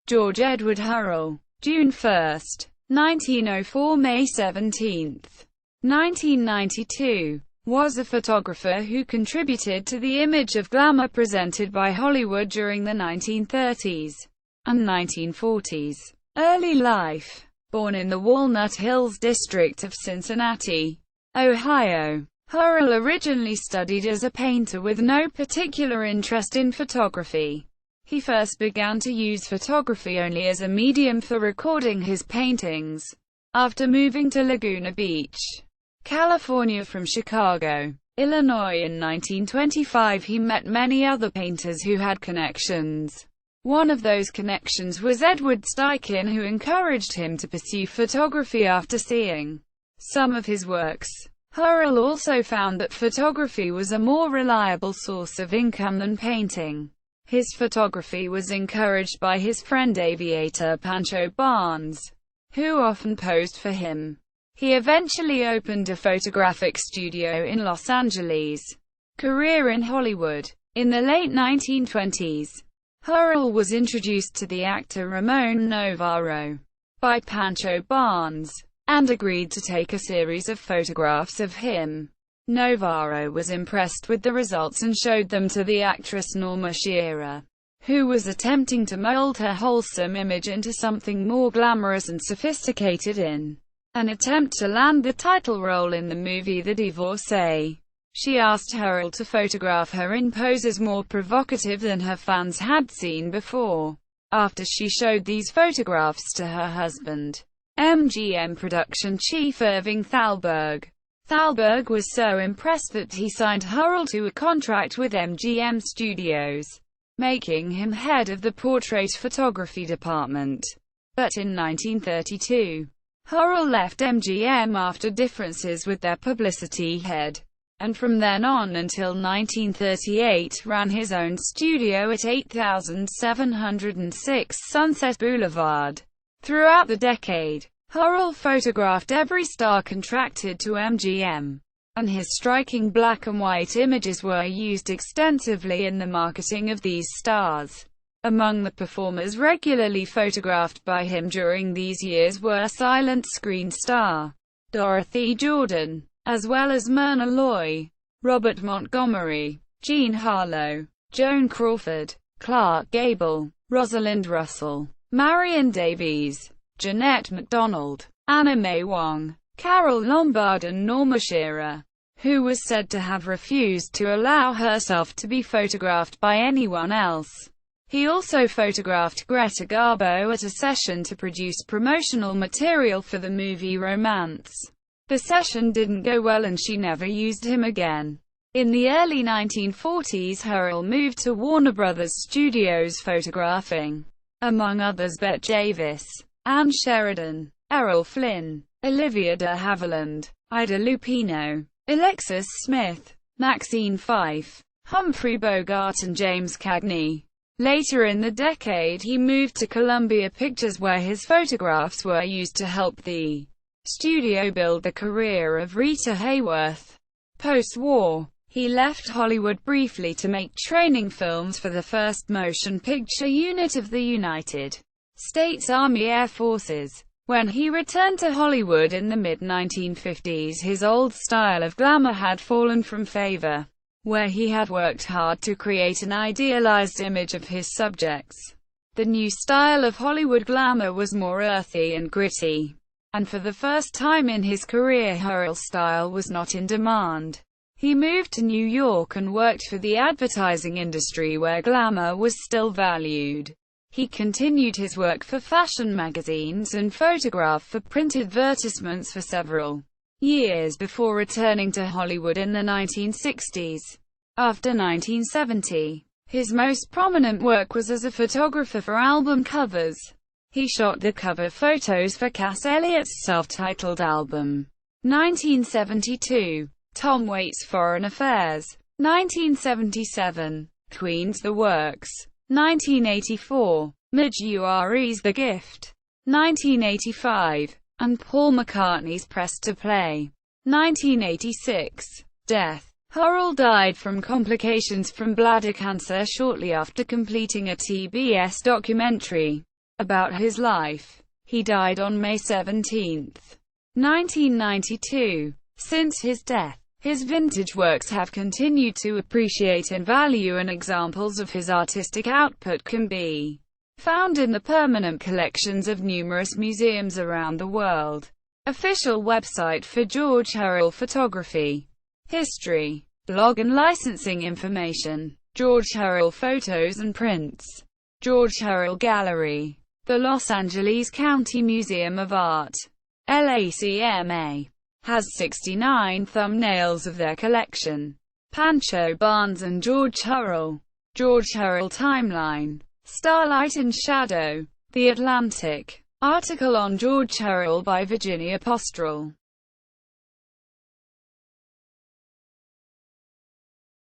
George Edward Hurrell, June 1, 1904 – May 17, 1992, was a photographer who contributed to the image of glamour presented by Hollywood during the 1930s and 1940s. Early life. Born in the Walnut Hills district of Cincinnati, Ohio, Hurrell originally studied as a painter with no particular interest in photography. He first began to use photography only as a medium for recording his paintings, after moving to Laguna Beach, California from Chicago, Illinois in 1925. He met many other painters who had connections. One of those connections was Edward Steichen, who encouraged him to pursue photography after seeing some of his works. Hurrell also found that photography was a more reliable source of income than painting. His photography was encouraged by his friend aviator Pancho Barnes, who often posed for him. He eventually opened a photographic studio in Los Angeles. Career in Hollywood. In the late 1920s, Hurrell was introduced to the actor Ramon Novarro by Pancho Barnes, and agreed to take a series of photographs of him. Novarro was impressed with the results and showed them to the actress Norma Shearer, who was attempting to mold her wholesome image into something more glamorous and sophisticated in an attempt to land the title role in the movie The Divorcee. She asked Hurrell to photograph her in poses more provocative than her fans had seen before. After she showed these photographs to her husband, MGM production chief Irving Thalberg, Thalberg was so impressed that he signed Hurrell to a contract with MGM Studios, making him head of the portrait photography department. But in 1932, Hurrell left MGM after differences with their publicity head, and from then on until 1938 ran his own studio at 8706 Sunset Boulevard. Throughout the decade, Hurrell photographed every star contracted to MGM, and his striking black and white images were used extensively in the marketing of these stars. Among the performers regularly photographed by him during these years were silent screen star Dorothy Jordan, as well as Myrna Loy, Robert Montgomery, Jean Harlow, Joan Crawford, Clark Gable, Rosalind Russell, Marion Davies, Jeanette MacDonald, Anna May Wong, Carol Lombard and Norma Shearer, who was said to have refused to allow herself to be photographed by anyone else. He also photographed Greta Garbo at a session to produce promotional material for the movie Romance. The session didn't go well and she never used him again. In the early 1940s, Hurrell moved to Warner Brothers Studios, photographing, among others, Bette Davis, Anne Sheridan, Errol Flynn, Olivia de Havilland, Ida Lupino, Alexis Smith, Maxine Fife, Humphrey Bogart and James Cagney. Later in the decade he moved to Columbia Pictures, where his photographs were used to help the studio build the career of Rita Hayworth. Post-war, he left Hollywood briefly to make training films for the 1st Motion Picture Unit of the United States Army Air Forces. When he returned to Hollywood in the mid-1950s, his old style of glamour had fallen from favor, where he had worked hard to create an idealized image of his subjects. The new style of Hollywood glamour was more earthy and gritty, and for the first time in his career, Hurrell's style was not in demand. He moved to New York and worked for the advertising industry, where glamour was still valued. He continued his work for fashion magazines and photographed for print advertisements for several years before returning to Hollywood in the 1960s. After 1970, his most prominent work was as a photographer for album covers. He shot the cover photos for Cass Elliott's self-titled album, 1972, Tom Waits' Foreign Affairs, 1977, Queen's The Works, 1984, Midge Ure's The Gift, 1985, and Paul McCartney's Press to Play, 1986. Death. Hurrell died from complications from bladder cancer shortly after completing a TBS documentary About his life. He died on May 17, 1992. Since his death, his vintage works have continued to appreciate in value, and examples of his artistic output can be found in the permanent collections of numerous museums around the world. Official website for George Hurrell Photography. History. Blog and licensing information. George Hurrell Photos and Prints. George Hurrell Gallery. The Los Angeles County Museum of Art, LACMA, has 69 thumbnails of their collection. Pancho Barnes and George Hurrell. George Hurrell Timeline. Starlight and Shadow. The Atlantic. Article on George Hurrell by Virginia Postrel.